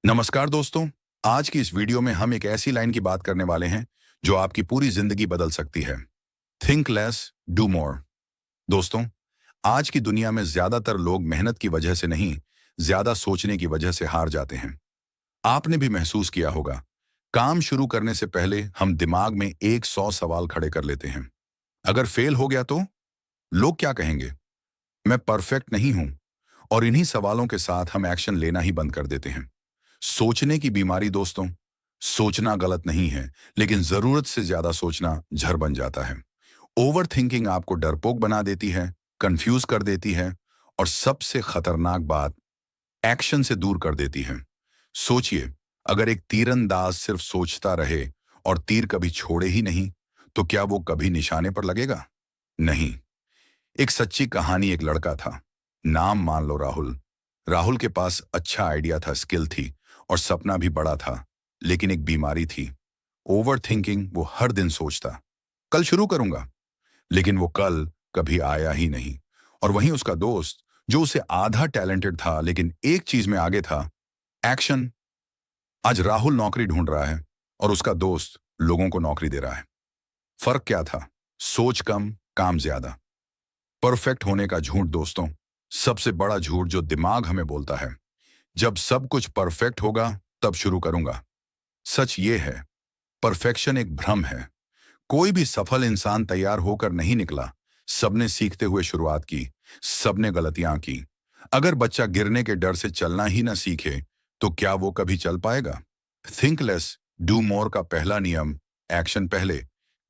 नमस्कार दोस्तों। आज की इस वीडियो में हम एक ऐसी लाइन की बात करने वाले हैं जो आपकी पूरी जिंदगी बदल सकती है। Think less, do more. दोस्तों, आज की दुनिया में ज्यादातर लोग मेहनत की वजह से नहीं, ज्यादा सोचने की वजह से हार जाते हैं। आपने भी महसूस किया होगा, काम शुरू करने से पहले हम दिमाग में 100 सवाल खड़े कर लेते हैं। अगर फेल हो गया तो लोग क्या कहेंगे, मैं परफेक्ट नहीं हूं, और इन्हीं सवालों के साथ हम एक्शन लेना ही बंद कर देते हैं। सोचने की बीमारी दोस्तों, सोचना गलत नहीं है, लेकिन जरूरत से ज्यादा सोचना जहर बन जाता है। ओवर थिंकिंग आपको डरपोक बना देती है, कंफ्यूज कर देती है, और सबसे खतरनाक बात, एक्शन से दूर कर देती है। सोचिए, अगर एक तीरंदाज सिर्फ सोचता रहे और तीर कभी छोड़े ही नहीं, तो क्या वो कभी निशाने पर लगेगा? नहीं। एक सच्ची कहानी, एक लड़का था, नाम मान लो राहुल। राहुल के पास अच्छा आइडिया था, स्किल थी, और सपना भी बड़ा था, लेकिन एक बीमारी थी, ओवर थिंकिंग। वो हर दिन सोचता, कल शुरू करूंगा, लेकिन वो कल कभी आया ही नहीं। और वहीं उसका दोस्त, जो उसे आधा टैलेंटेड था लेकिन एक चीज में आगे था, एक्शन। आज राहुल नौकरी ढूंढ रहा है और उसका दोस्त लोगों को नौकरी दे रहा है। फर्क क्या था? सोच कम, काम ज्यादा। परफेक्ट होने का झूठ दोस्तों, सबसे बड़ा झूठ जो दिमाग हमें बोलता है, जब सब कुछ परफेक्ट होगा तब शुरू करूंगा। सच ये है, परफेक्शन एक भ्रम है। कोई भी सफल इंसान तैयार होकर नहीं निकला। सबने सीखते हुए शुरुआत की, सबने गलतियां की। अगर बच्चा गिरने के डर से चलना ही ना सीखे, तो क्या वो कभी चल पाएगा? थिंक लेस, डू मोर का पहला नियम, एक्शन पहले,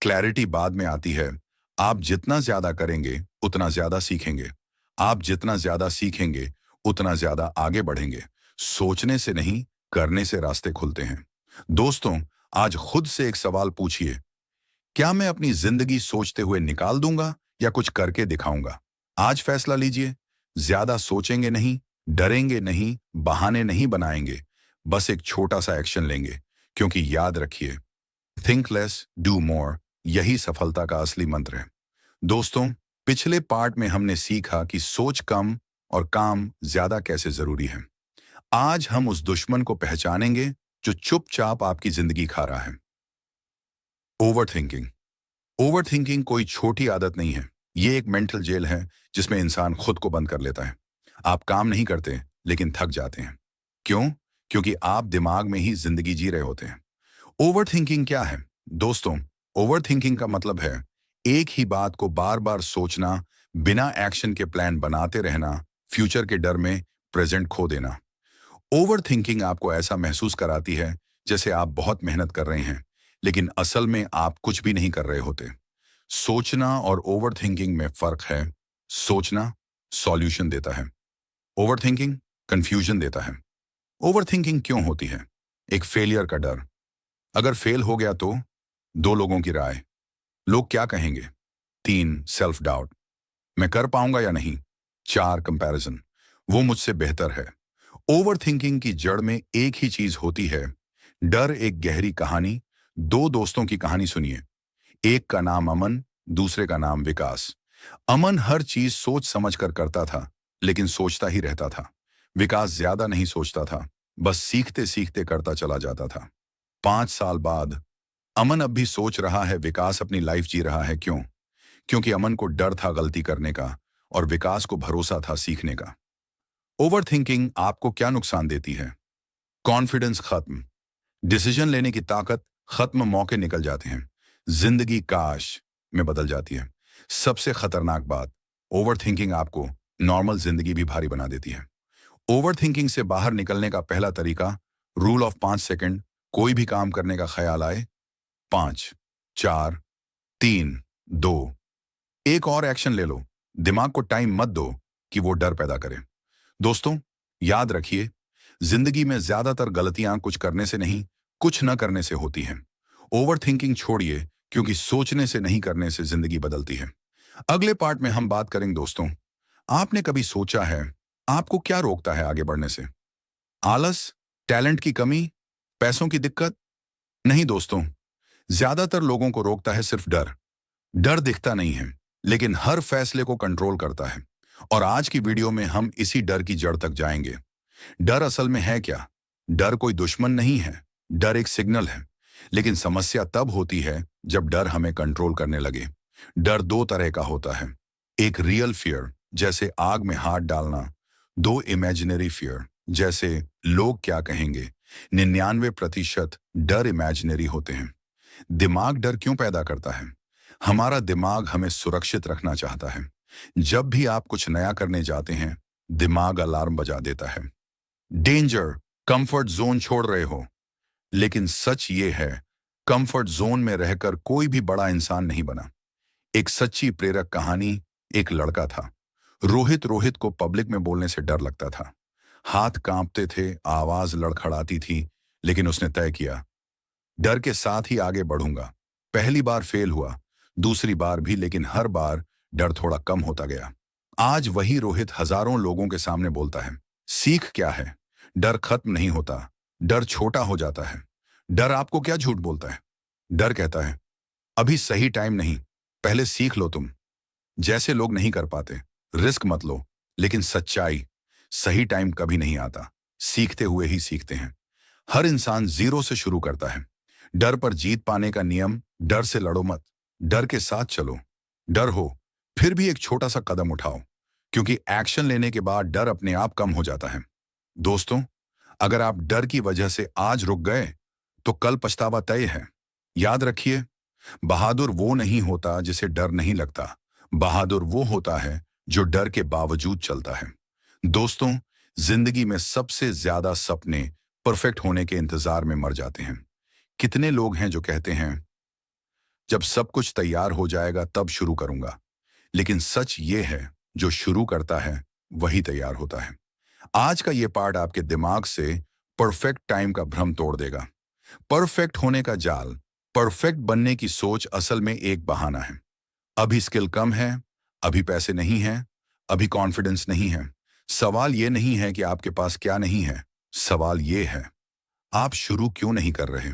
क्लैरिटी बाद में आती है। आप जितना ज्यादा करेंगे उतना ज्यादा सीखेंगे। आप जितना ज्यादा सीखेंगे उतना ज्यादा आगे बढ़ेंगे। सोचने से नहीं, करने से रास्ते खुलते हैं। दोस्तों, आज खुद से एक सवाल पूछिए, क्या मैं अपनी जिंदगी सोचते हुए निकाल दूंगा या कुछ करके दिखाऊंगा? आज फैसला लीजिए। ज्यादा सोचेंगे नहीं, डरेंगे नहीं, बहाने नहीं बनाएंगे, बस एक छोटा सा एक्शन लेंगे। क्योंकि याद रखिए, थिंक लेस, डू मोर, यही सफलता का असली मंत्र है। दोस्तों, पिछले पार्ट में हमने सीखा कि सोच कम और काम ज्यादा कैसे जरूरी है। आज हम उस दुश्मन को पहचानेंगे जो चुपचाप आपकी जिंदगी खा रहा है, ओवर थिंकिंग। ओवर थिंकिंग कोई छोटी आदत नहीं है, ये एक मेंटल जेल है जिसमें इंसान खुद को बंद कर लेता है। आप काम नहीं करते लेकिन थक जाते हैं। क्यों? क्योंकि आप दिमाग में ही जिंदगी जी रहे होते हैं। ओवर थिंकिंग क्या है? दोस्तों, ओवर थिंकिंग का मतलब है एक ही बात को बार बार सोचना, बिना एक्शन के प्लान बनाते रहना, फ्यूचर के डर में प्रेजेंट खो देना। ओवर थिंकिंग आपको ऐसा महसूस कराती है जैसे आप बहुत मेहनत कर रहे हैं, लेकिन असल में आप कुछ भी नहीं कर रहे होते। सोचना और ओवर थिंकिंग में फर्क है। सोचना सॉल्यूशन देता है, ओवर थिंकिंग कंफ्यूजन देता है। ओवर थिंकिंग क्यों होती है? एक फेलियर का डर। अगर फेल हो गया तो? दो लोगों की राय, लोग क्या कहेंगे? तीन, सेल्फ डाउट, मैं कर पाऊंगा या नहीं? चार, कंपैरिजन, वो मुझसे बेहतर है। ओवर थिंकिंग की जड़ में एक ही चीज होती है, डर। एक गहरी कहानी, दो दोस्तों की कहानी सुनिए। एक का नाम अमन, दूसरे का नाम विकास। अमन हर चीज सोच समझ कर करता था, लेकिन सोचता ही रहता था। विकास ज्यादा नहीं सोचता था, बस सीखते सीखते करता चला जाता था। 5 साल बाद अमन अब भी सोच रहा है, विकास अपनी लाइफ जी रहा है। क्यों? क्योंकि अमन को डर था गलती करने का, और विकास को भरोसा था सीखने का। ओवर थिंकिंग आपको क्या नुकसान देती है? कॉन्फिडेंस खत्म, डिसीजन लेने की ताकत खत्म, मौके निकल जाते हैं, जिंदगी काश में बदल जाती है। सबसे खतरनाक बात, ओवर थिंकिंग आपको नॉर्मल जिंदगी भी भारी बना देती है। ओवर थिंकिंग से बाहर निकलने का पहला तरीका, रूल ऑफ 5 सेकंड। कोई भी काम करने का ख्याल आए, 5, 4, 3, 2, एक और एक्शन ले लो। दिमाग को टाइम मत दो कि वो डर पैदा करे। दोस्तों, याद रखिए, जिंदगी में ज्यादातर गलतियां कुछ करने से नहीं, कुछ न करने से होती हैं। ओवर थिंकिंग छोड़िए, क्योंकि सोचने से नहीं, करने से जिंदगी बदलती है। अगले पार्ट में हम बात करेंगे दोस्तों, आपने कभी सोचा है आपको क्या रोकता है आगे बढ़ने से? आलस, टैलेंट की कमी, पैसों की दिक्कत? नहीं दोस्तों, ज्यादातर लोगों को रोकता है सिर्फ डर। डर दिखता नहीं है, लेकिन हर फैसले को कंट्रोल करता है। और आज की वीडियो में हम इसी डर की जड़ तक जाएंगे। डर असल में है क्या? डर कोई दुश्मन नहीं है, डर एक सिग्नल है। लेकिन समस्या तब होती है जब डर हमें कंट्रोल करने लगे। डर दो तरह का होता है, एक रियल फियर जैसे आग में हाथ डालना, दो इमेजिनरी फियर जैसे लोग क्या कहेंगे। 99% डर इमेजिनरी होते हैं। दिमाग डर क्यों पैदा करता है? हमारा दिमाग हमें सुरक्षित रखना चाहता है। जब भी आप कुछ नया करने जाते हैं, दिमाग अलार्म बजा देता है। डेंजर, कंफर्ट जोन छोड़ रहे हो। लेकिन सच ये है, कंफर्ट जोन में रहकर कोई भी बड़ा इंसान नहीं बना। एक सच्ची प्रेरक कहानी। एक लड़का था रोहित। रोहित को पब्लिक में बोलने से डर लगता था। हाथ कांपते थे, आवाज लड़खड़ाती थी, लेकिन उसने तय किया, डर के साथ ही आगे बढ़ूंगा। पहली बार फेल हुआ, दूसरी बार भी, लेकिन हर बार डर थोड़ा कम होता गया। आज वही रोहित हजारों लोगों के सामने बोलता है। सीख क्या है? डर खत्म नहीं होता, डर छोटा हो जाता है। डर आपको क्या झूठ बोलता है? डर कहता है, अभी सही टाइम नहीं, पहले सीख लो तुम। जैसे लोग नहीं कर पाते, रिस्क मत लो। लेकिन सच्चाई, सही टाइम कभी नहीं आता, सीखते हुए ही सीखते हैं। हर इंसान जीरो से शुरू करता है। डर पर जीत पाने का नियम, डर से लड़ो मत, डर के साथ चलो। डर हो, फिर भी एक छोटा सा कदम उठाओ, क्योंकि एक्शन लेने के बाद डर अपने आप कम हो जाता है। दोस्तों, अगर आप डर की वजह से आज रुक गए, तो कल पछतावा तय है। याद रखिए, बहादुर वो नहीं होता जिसे डर नहीं लगता, बहादुर वो होता है जो डर के बावजूद चलता है। दोस्तों, जिंदगी में सबसे ज्यादा सपने परफेक्ट होने के इंतजार में मर जाते हैं। कितने लोग हैं जो कहते हैं, जब सब कुछ तैयार हो जाएगा तब शुरू करूंगा। लेकिन सच ये है, जो शुरू करता है वही तैयार होता है। आज का ये पार्ट आपके दिमाग से परफेक्ट टाइम का भ्रम तोड़ देगा। परफेक्ट होने का जाल, परफेक्ट बनने की सोच असल में एक बहाना है। अभी स्किल कम है, अभी पैसे नहीं हैं, अभी कॉन्फिडेंस नहीं है। सवाल ये नहीं है कि आपके पास क्या नहीं है, सवाल ये है, आप शुरू क्यों नहीं कर रहे?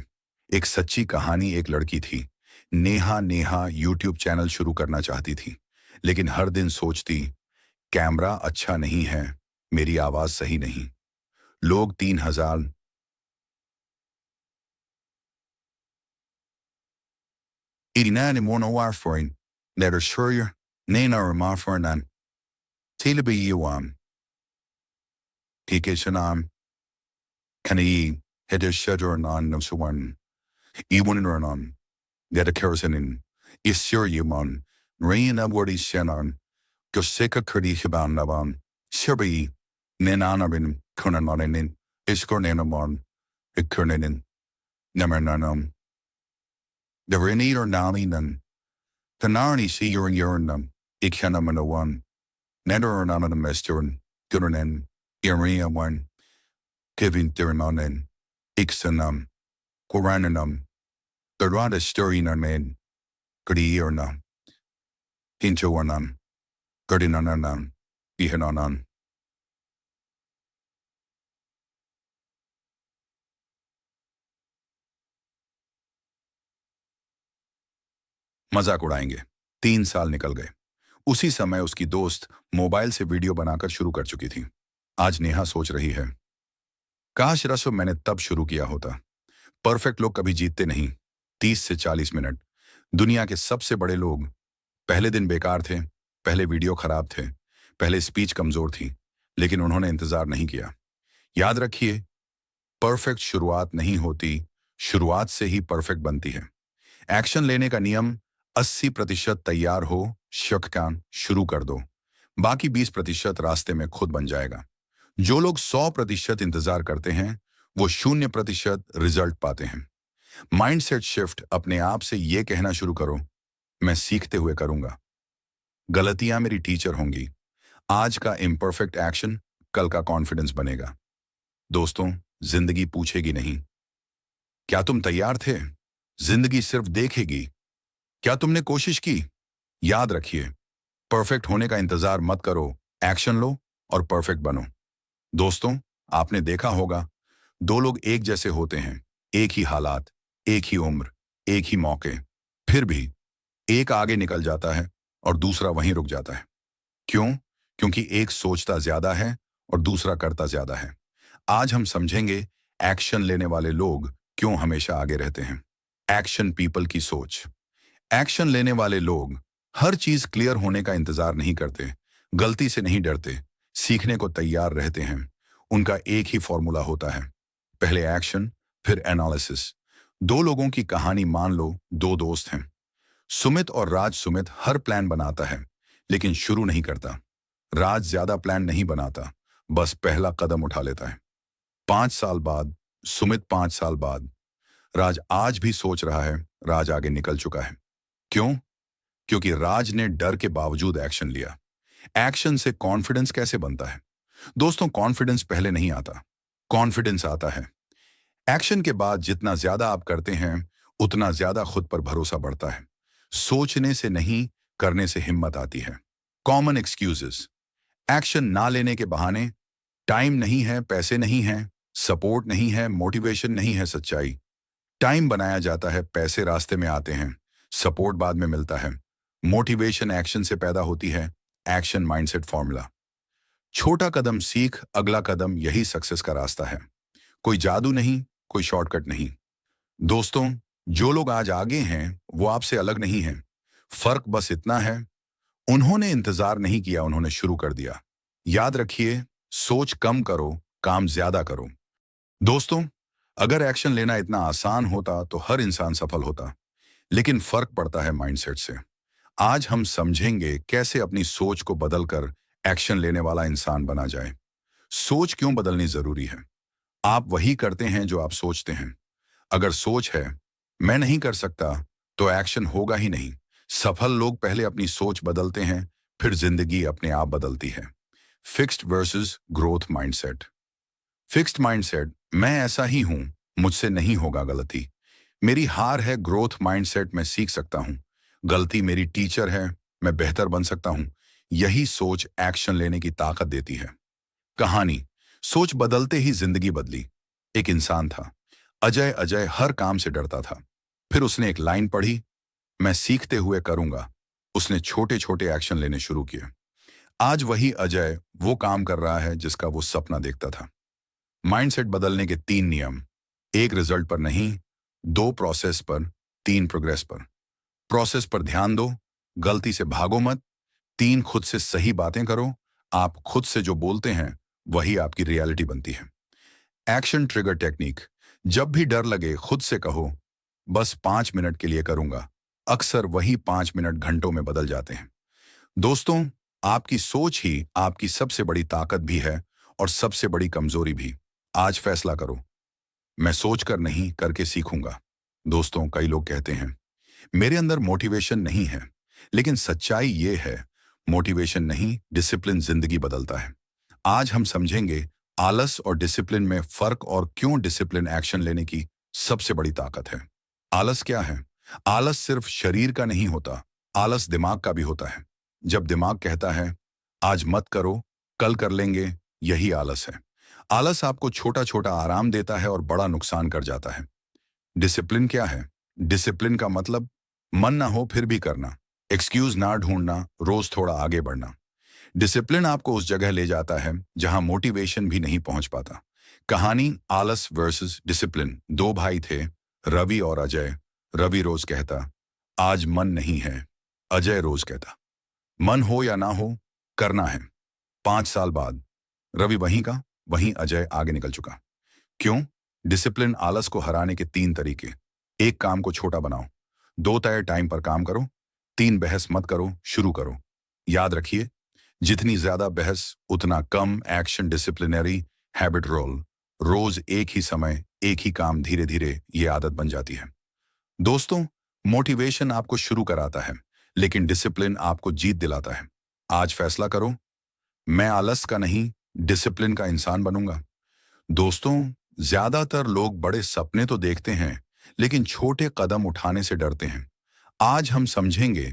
एक सच्ची कहानी। एक लड़की थी, नेहा। नेहा यूट्यूब चैनल शुरू करना चाहती थी, लेकिन हर दिन सोचती, कैमरा अच्छा नहीं है, मेरी आवाज सही नहीं, लोग 3000 89 monowarforin that are sure nena or marfornan tilby yuam tikishanam kani header shudder non no suwan even or non that a kerosene is sure you mon rain upward is shannon goseka kurdi shaban navan sherby nenanabin kunan monin is cornenamon a kurnenin nemer the renit or nani nan Tanarni see your urinum, ikhanamana one, netter or none of the mestern, gunanen, iria one, giving dirimonen, ixanum, qurananum, the rada stirring on men, gurdiernum, hintoanum, gurdinananum, ihananan. मजाक उड़ाएंगे। 3 साल निकल गए। उसी समय उसकी दोस्त mobile से video बनाकर शुरू कर चुकी थी। आज नेहा सोच रही है, काश रसो मैंने तब शुरू किया होता। परफेक्ट लोग कभी जीतते नहीं। 30 से 40 मिनट। दुनिया के सबसे बड़े लोग पहले दिन बेकार थे, पहले वीडियो खराब थे, पहले स्पीच कमजोर थी, लेकिन उन्होंने इंतजार नहीं किया। याद रखिए, परफेक्ट शुरुआत नहीं होती, शुरुआत से ही परफेक्ट बनती है। एक्शन लेने का नियम, 80% तैयार हो, शक्कान शुरू कर दो, बाकी 20% रास्ते में खुद बन जाएगा। जो लोग 100% इंतजार करते हैं, वो 0% रिजल्ट पाते हैं। माइंडसेट शिफ्ट, अपने आप से ये कहना शुरू करो, मैं सीखते हुए करूंगा, गलतियां मेरी टीचर होंगी, आज का इम्परफेक्ट एक्शन कल का कॉन्फिडेंस बनेगा। दोस्तों, जिंदगी पूछेगी नहीं, क्या तुम तैयार थे? जिंदगी सिर्फ देखेगी, क्या तुमने कोशिश की? याद रखिए, परफेक्ट होने का इंतजार मत करो, एक्शन लो और परफेक्ट बनो। दोस्तों, आपने देखा होगा, दो लोग एक जैसे होते हैं, एक ही हालात, एक ही उम्र, एक ही मौके, फिर भी एक आगे निकल जाता है और दूसरा वहीं रुक जाता है। क्यों? क्योंकि एक सोचता ज्यादा है और दूसरा करता ज्यादा है। आज हम समझेंगे एक्शन लेने वाले लोग क्यों हमेशा आगे रहते हैं। एक्शन पीपल की सोच। एक्शन लेने वाले लोग हर चीज क्लियर होने का इंतजार नहीं करते, गलती से नहीं डरते, सीखने को तैयार रहते हैं। उनका एक ही फॉर्मूला होता है, पहले एक्शन फिर एनालिसिस। दो लोगों की कहानी मान लो, दो दोस्त हैं, सुमित और राज। सुमित हर प्लान बनाता है लेकिन शुरू नहीं करता। राज ज्यादा प्लान नहीं बनाता, बस पहला कदम उठा लेता है। 5 साल बाद सुमित, 5 साल बाद राज आज भी सोच रहा है। राज आगे निकल चुका है। क्यों? क्योंकि राज ने डर के बावजूद एक्शन लिया। एक्शन से कॉन्फिडेंस कैसे बनता है? दोस्तों, कॉन्फिडेंस पहले नहीं आता, कॉन्फिडेंस आता है एक्शन के बाद। जितना ज्यादा आप करते हैं उतना ज्यादा खुद पर भरोसा बढ़ता है। सोचने से नहीं, करने से हिम्मत आती है। Common excuses. एक्शन ना लेने के बहाने। टाइम नहीं है, पैसे नहीं है, सपोर्ट नहीं है, मोटिवेशन नहीं है। सच्चाई, टाइम बनाया जाता है, पैसे रास्ते में आते हैं, सपोर्ट बाद में मिलता है। मोटिवेशन एक्शन से पैदा होती है। Action mindset formula. छोटा कदम सीख, अगला कदम, यही सक्सेस का रास्ता है। कोई जादू नहीं, कोई शॉर्टकट नहीं। दोस्तों, जो लोग आज आगे हैं वो आपसे अलग नहीं हैं। फर्क बस इतना है, उन्होंने इंतजार नहीं किया, उन्होंने शुरू कर दिया। याद रखिए, सोच कम करो, काम ज्यादा करो। दोस्तों, अगर एक्शन लेना इतना आसान होता तो हर इंसान सफल होता, लेकिन फर्क पड़ता है माइंडसेट से। आज हम समझेंगे कैसे अपनी सोच को बदलकर एक्शन लेने वाला इंसान बना जाए। सोच क्यों बदलनी जरूरी है? आप वही करते हैं जो आप सोचते हैं। अगर सोच है मैं नहीं कर सकता, तो एक्शन होगा ही नहीं। सफल लोग पहले अपनी सोच बदलते हैं, फिर जिंदगी अपने आप बदलती है। Fixed versus growth mindset. Fixed mindset, मैं ऐसा ही हूं, मुझसे नहीं होगा गलती। मेरी हार है। ग्रोथ माइंडसेट, मैं सीख सकता हूं। गलती मेरी टीचर है, मैं बेहतर बन सकता हूं। यही सोच एक्शन लेने की ताकत देती है। कहानी, सोच बदलते ही जिंदगी बदली। एक इंसान था, अजय। अजय हर काम से डरता था। फिर उसने एक लाइन पढ़ी, मैं सीखते हुए करूंगा। उसने छोटे छोटे एक्शन लेने शुरू किए। आज वही अजय वो काम कर रहा है जिसका वो सपना देखता था। माइंडसेट बदलने के 3 नियम। 1 रिजल्ट पर नहीं, 2 प्रोसेस पर, 3 प्रोग्रेस पर। प्रोसेस पर ध्यान दो, गलती से भागो मत। 3 खुद से सही बातें करो। आप खुद से जो बोलते हैं वही आपकी रियलिटी बनती है। Action trigger technique. जब भी डर लगे खुद से कहो, बस 5 मिनट के लिए करूंगा। अक्सर वही 5 मिनट घंटों में बदल जाते हैं। दोस्तों, आपकी सोच ही आपकी सबसे बड़ी ताकत भी है और सबसे बड़ी कमजोरी भी। आज फैसला करो, मैं सोचकर नहीं, करके सीखूंगा। दोस्तों, कई लोग कहते हैं मेरे अंदर मोटिवेशन नहीं है, लेकिन सच्चाई ये है, मोटिवेशन नहीं, डिसिप्लिन जिंदगी बदलता है। आज हम समझेंगे आलस और डिसिप्लिन में फर्क और क्यों डिसिप्लिन एक्शन लेने की सबसे बड़ी ताकत है। आलस क्या है? आलस सिर्फ शरीर का नहीं होता, आलस दिमाग का भी होता है। जब दिमाग कहता है आज मत करो, कल कर लेंगे, यही आलस है। आलस आपको छोटा छोटा आराम देता है और बड़ा नुकसान कर जाता है। डिसिप्लिन क्या है? डिसिप्लिन का मतलब मन ना हो फिर भी करना, एक्सक्यूज ना ढूंढना, रोज थोड़ा आगे बढ़ना। डिसिप्लिन आपको उस जगह ले जाता है जहां मोटिवेशन भी नहीं पहुंच पाता। कहानी, आलस वर्सेस डिसिप्लिन। 2 भाई थे, रवि और अजय। रवि रोज कहता आज मन नहीं है। अजय रोज कहता मन हो या ना हो, करना है। 5 साल बाद रवि वहीं का वहीं, अजय आगे निकल चुका। क्यों? डिसिप्लिन आलस को हराने के 3 तरीके। 1 काम को छोटा बनाओ, 2 तय टाइम पर काम करो, 3 बहस मत करो, शुरू करो। याद रखिए, जितनी ज्यादा बहस उतना कम एक्शन। Disciplinary habit role. रोज एक ही समय, एक ही काम, धीरे धीरे ये आदत बन जाती है। दोस्तों, मोटिवेशन आपको शुरू कराता है, लेकिन डिसिप्लिन आपको जीत दिलाता है। आज फैसला करो, मैं आलस का नहीं, डिसिप्लिन का इंसान बनूंगा। दोस्तों, ज्यादातर लोग बड़े सपने तो देखते हैं, लेकिन छोटे कदम उठाने से डरते हैं। आज हम समझेंगे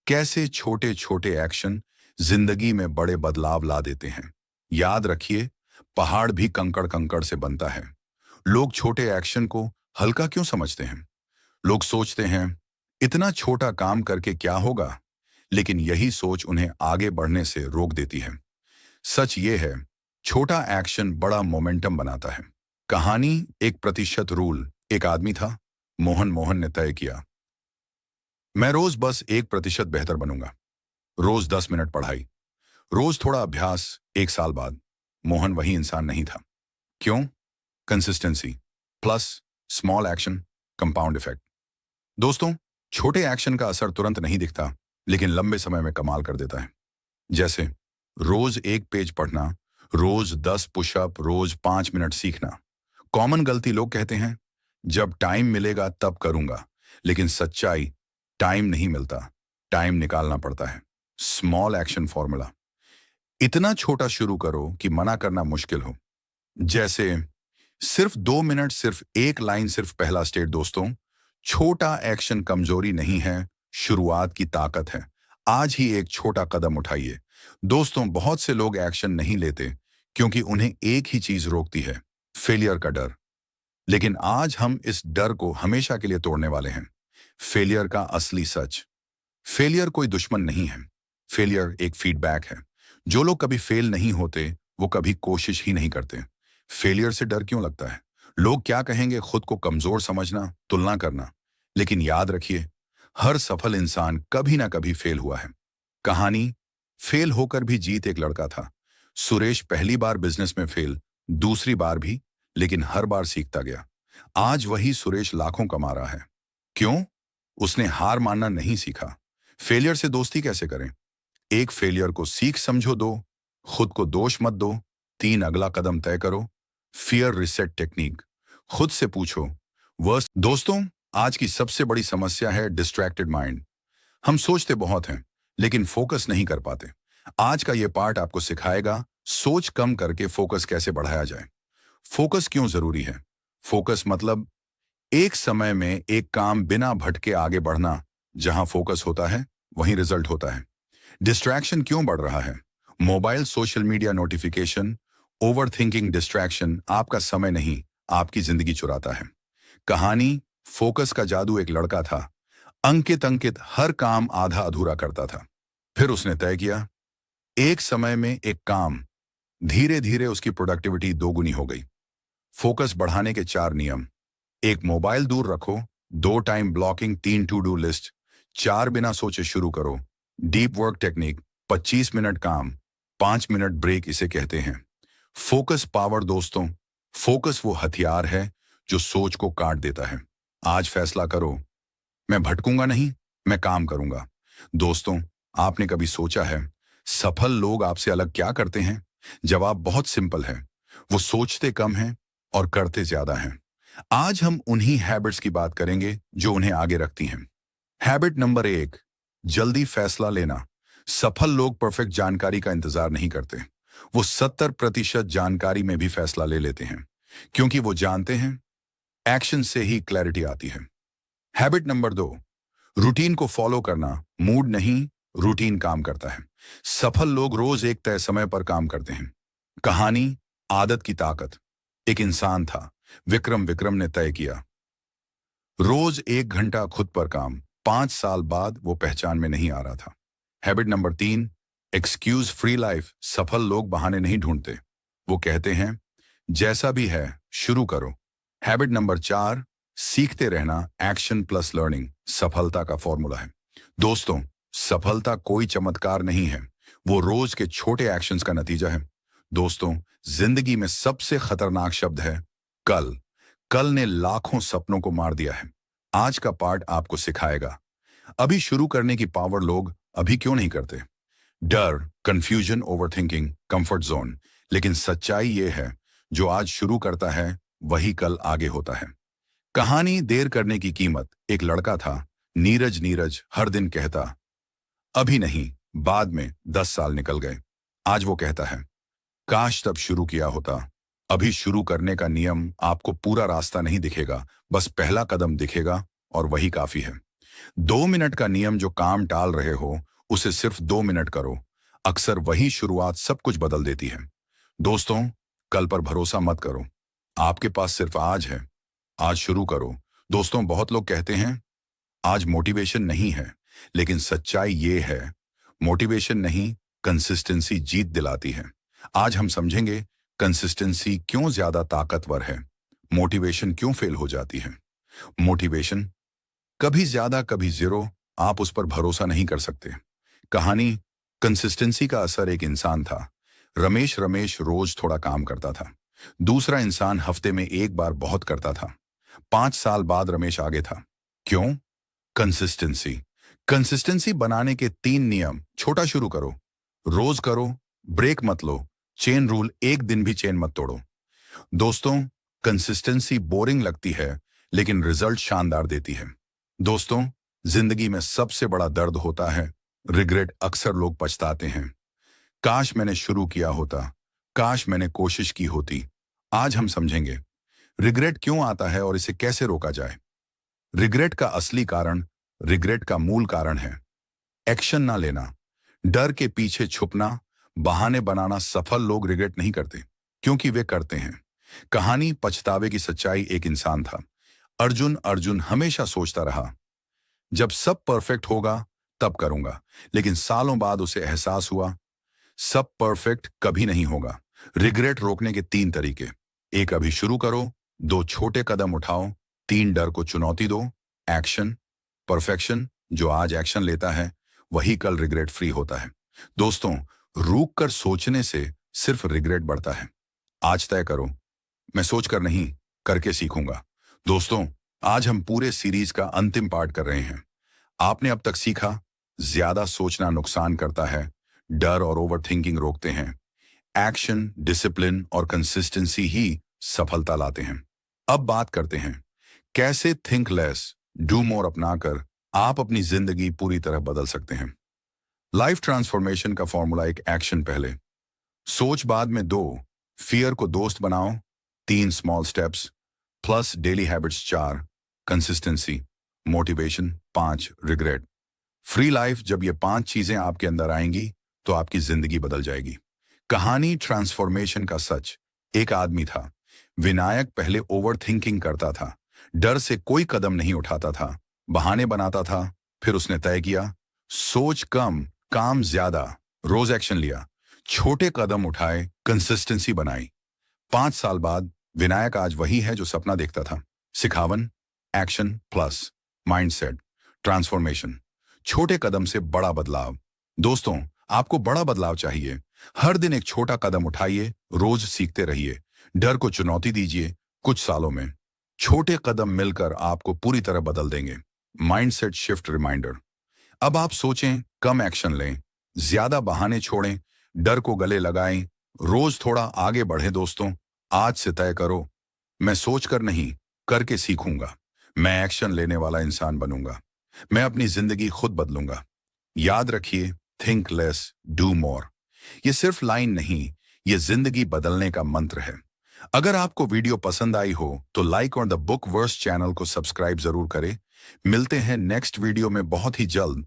कैसे छोटे छोटे एक्शन जिंदगी में बड़े बदलाव ला देते हैं। याद रखिए, पहाड़ भी कंकड़ कंकड़ से बनता है। लोग छोटे एक्शन को हल्का क्यों समझते हैं? लोग सोचते हैं इतना छोटा काम करके क्या होगा, लेकिन यही सोच उन्हें आगे बढ़ने से रोक देती है। सच ये है, छोटा एक्शन बड़ा मोमेंटम बनाता है। कहानी 1% रूल। एक आदमी था, मोहन ने तय किया, मैं रोज बस 1% बेहतर बनूंगा। रोज 10 मिनट पढ़ाई, रोज थोड़ा अभ्यास। 1 साल बाद मोहन वही इंसान नहीं था। क्यों? Consistency plus small action compound effect. दोस्तों, छोटे एक्शन का असर तुरंत नहीं दिखता, लेकिन लंबे समय में कमाल कर देता है। जैसे रोज 1 पेज पढ़ना, रोज 10 पुशअप, रोज 5 मिनट सीखना। कॉमन गलती लोग कहते हैं, जब टाइम मिलेगा तब करूंगा, लेकिन सच्चाई, टाइम नहीं मिलता, टाइम निकालना पड़ता है। Small action formula. इतना छोटा शुरू करो कि मना करना मुश्किल हो। जैसे सिर्फ 2 मिनट, सिर्फ एक लाइन, सिर्फ पहला स्टेट। दोस्तों, छोटा एक्शन कमजोरी नहीं है, शुरुआत की ताकत है। आज ही एक छोटा कदम उठाइए। दोस्तों, बहुत से लोग एक्शन नहीं लेते क्योंकि उन्हें एक ही चीज रोकती है, फेलियर का डर। लेकिन आज हम इस डर को हमेशा के लिए तोड़ने वाले हैं। फेलियर का असली सच। फेलियर कोई दुश्मन नहीं है, फेलियर एक फीडबैक है। जो लोग कभी फेल नहीं होते वो कभी कोशिश ही नहीं करते। फेलियर से डर क्यों लगता है? लोग क्या कहेंगे, खुद को कमजोर समझना, तुलना करना। लेकिन याद रखिए, हर सफल इंसान कभी ना कभी फेल हुआ है। कहानी फेल होकर भी जीत। एक लड़का था, सुरेश। पहली बार बिजनेस में फेल, दूसरी बार भी, लेकिन हर बार सीखता गया। आज वही सुरेश लाखों कमा रहा है। क्यों? उसने हार मानना नहीं सीखा। फेलियर से दोस्ती कैसे करें? एक, फेलियर को सीख समझो। 2, खुद को दोष मत दो। 3, अगला कदम तय करो। Fear reset technique. खुद से पूछो, वर्स्ट। दोस्तों, आज की सबसे बड़ी समस्या है डिस्ट्रैक्टेड माइंड। हम सोचते बहुत हैं, लेकिन फोकस नहीं कर पाते। आज का यह पार्ट आपको सिखाएगा सोच कम करके फोकस कैसे बढ़ाया जाए। फोकस क्यों जरूरी है? फोकस मतलब एक समय में एक काम बिना भटके आगे बढ़ना। जहां फोकस होता है वहीं रिजल्ट होता है। डिस्ट्रैक्शन क्यों बढ़ रहा है? Mobile, social media, notification, over thinking. Distraction आपका समय नहीं, आपकी जिंदगी चुराता है। कहानी फोकस का जादू। एक लड़का था, अंकित हर काम आधा अधूरा करता था। फिर उसने तय किया, एक समय में एक काम। धीरे धीरे उसकी प्रोडक्टिविटी दोगुनी हो गई। फोकस बढ़ाने के 4 नियम। 1, मोबाइल दूर रखो। 2, time blocking. 3, to do list. 4, बिना सोचे शुरू करो। Deep work technique. 25 मिनट काम, 5 मिनट ब्रेक, इसे कहते हैं फोकस पावर। दोस्तों, फोकस वो हथियार है जो सोच को काट देता है। आज फैसला करो, मैं भटकूंगा नहीं, मैं काम करूंगा। दोस्तों, आपने कभी सोचा है सफल लोग आपसे अलग क्या करते हैं? जवाब बहुत सिंपल है, वो सोचते कम हैं और करते ज्यादा हैं। आज हम उन्हीं हैबिट्स की बात करेंगे जो उन्हें आगे रखती हैं। हैबिट नंबर 1, जल्दी फैसला लेना। सफल लोग परफेक्ट जानकारी का इंतजार नहीं करते, वो 70% जानकारी में भी फैसला ले लेते हैं, क्योंकि वो जानते हैं एक्शन से ही क्लैरिटी आती है। हैबिट नंबर 2, रूटीन को फॉलो करना। मूड नहीं, रूटीन काम करता है। सफल लोग रोज एक तय समय पर काम करते हैं। कहानी आदत की ताकत। एक इंसान था, विक्रम ने तय किया, रोज 1 घंटा खुद पर काम। 5 साल बाद वो पहचान में नहीं आ रहा था। Habit number 3, excuse free life. सफल लोग बहाने नहीं ढूंढते, वो कहते हैं जैसा भी है शुरू करो। हैबिट नंबर 4, सीखते रहना। एक्शन प्लस लर्निंग सफलता का फॉर्मूला है। दोस्तों, सफलता कोई चमत्कार नहीं है, वो रोज के छोटे एक्शंस का नतीजा है। दोस्तों, जिंदगी में सबसे खतरनाक शब्द है कल। कल ने लाखों सपनों को मार दिया है। आज का पार्ट आपको सिखाएगा अभी शुरू करने की पावर लोग अभी क्यों नहीं करते। डर, कंफ्यूजन, ओवरथिंकिंग, कंफर्ट जोन। लेकिन सच्चाई ये है, जो आज शुरू करता है वही कल आगे होता है। कहानी देर करने की कीमत। एक लड़का था, नीरज हर दिन कहता अभी नहीं, बाद में। 10 साल निकल गए। आज वो कहता है काश तब शुरू किया होता। अभी शुरू करने का नियम। आपको पूरा रास्ता नहीं दिखेगा, बस पहला कदम दिखेगा और वही काफी है। 2 मिनट का नियम। जो काम टाल रहे हो उसे सिर्फ 2 मिनट करो। अक्सर वही शुरुआत सब कुछ बदल देती है। दोस्तों, कल पर भरोसा मत करो, आपके पास सिर्फ आज है। आज शुरू करो। दोस्तों, बहुत लोग कहते हैं आज मोटिवेशन नहीं है, लेकिन सच्चाई ये है, मोटिवेशन नहीं, कंसिस्टेंसी जीत दिलाती है। आज हम समझेंगे कंसिस्टेंसी क्यों ज्यादा ताकतवर है। मोटिवेशन क्यों फेल हो जाती है? मोटिवेशन कभी ज्यादा कभी जीरो, आप उस पर भरोसा नहीं कर सकते। कहानी कंसिस्टेंसी का असर। एक इंसान था रमेश। रमेश रोज थोड़ा काम करता था। दूसरा इंसान हफ्ते में एक बार बहुत करता था। 5 साल बाद रमेश आगे था। क्यों? कंसिस्टेंसी। कंसिस्टेंसी बनाने के 3 नियम। छोटा शुरू करो, रोज करो, ब्रेक मत लो। चेन रूल, एक दिन भी चेन मत तोड़ो। दोस्तों, कंसिस्टेंसी बोरिंग लगती है लेकिन रिजल्ट शानदार देती है। दोस्तों, जिंदगी में सबसे बड़ा दर्द होता है रिग्रेट। अक्सर लोग पछताते हैं, काश मैंने शुरू किया होता, काश मैंने कोशिश की होती। आज हम समझेंगे रिग्रेट क्यों आता है और इसे कैसे रोका जाए। रिग्रेट का असली कारण, रिग्रेट का मूल कारण है एक्शन ना लेना, डर के पीछे छुपना, बहाने बनाना। सफल लोग रिग्रेट नहीं करते क्योंकि वे करते हैं। कहानी पछतावे की सच्चाई। एक इंसान था अर्जुन। अर्जुन हमेशा सोचता रहा, जब सब परफेक्ट होगा तब करूंगा। लेकिन सालों बाद उसे एहसास हुआ, सब परफेक्ट कभी नहीं होगा। रिग्रेट रोकने के 3 तरीके। 1, अभी शुरू करो। 2, छोटे कदम उठाओ। 3, डर को चुनौती दो। एक्शन। परफेक्शन, जो आज एक्शन लेता है वही कल रिग्रेट फ्री होता है। दोस्तों, रुक कर सोचने से सिर्फ रिग्रेट बढ़ता है। आज तय करो, मैं सोचकर नहीं, करके सीखूंगा। दोस्तों, आज हम पूरे सीरीज का अंतिम पार्ट कर रहे हैं। आपने अब तक सीखा, ज्यादा सोचना नुकसान करता है, डर और ओवर थिंकिंग रोकते हैं, एक्शन, डिसिप्लिन और कंसिस्टेंसी ही सफलता लाते हैं। अब बात करते हैं कैसे थिंक लेस डू मोर अपनाकर आप अपनी जिंदगी पूरी तरह बदल सकते हैं। लाइफ ट्रांसफॉर्मेशन का फॉर्मूला। 1, एक्शन पहले, सोच बाद में। 2, फियर को दोस्त बनाओ। 3, small steps plus daily habits. 4, consistency, motivation. 5, regret free life. जब ये 5 चीजें आपके अंदर आएंगी तो आपकी जिंदगी बदल जाएगी। कहानी ट्रांसफॉर्मेशन का सच। एक आदमी था विनायक। पहले ओवर थिंकिंग करता था, डर से कोई कदम नहीं उठाता था, बहाने बनाता था। फिर उसने तय किया, सोच कम, काम ज्यादा। रोज एक्शन लिया, छोटे कदम उठाए, कंसिस्टेंसी बनाई। 5 साल बाद विनायक आज वही है जो सपना देखता था। सिखावन, एक्शन प्लस माइंडसेट ट्रांसफॉर्मेशन। छोटे कदम से बड़ा बदलाव। दोस्तों, आपको बड़ा बदलाव चाहिए? हर दिन एक छोटा कदम उठाइए, रोज सीखते रहिए, डर को चुनौती दीजिए। कुछ सालों में छोटे कदम मिलकर आपको पूरी तरह बदल देंगे। Mindset shift reminder. अब आप सोचें, कम एक्शन लें, ज्यादा बहाने छोड़ें, डर को गले लगाएं, रोज थोड़ा आगे बढ़ें। दोस्तों, आज से तय करो, मैं सोचकर नहीं, करके सीखूंगा। मैं एक्शन लेने वाला इंसान बनूंगा। मैं अपनी जिंदगी खुद बदलूंगा। याद रखिए, थिंक लेस डू मोर। ये सिर्फ लाइन नहीं, ये जिंदगी बदलने का मंत्र है। अगर आपको वीडियो पसंद आई हो तो लाइक और द बुक वर्स चैनल को सब्सक्राइब जरूर करें। मिलते हैं नेक्स्ट वीडियो में बहुत ही जल्द।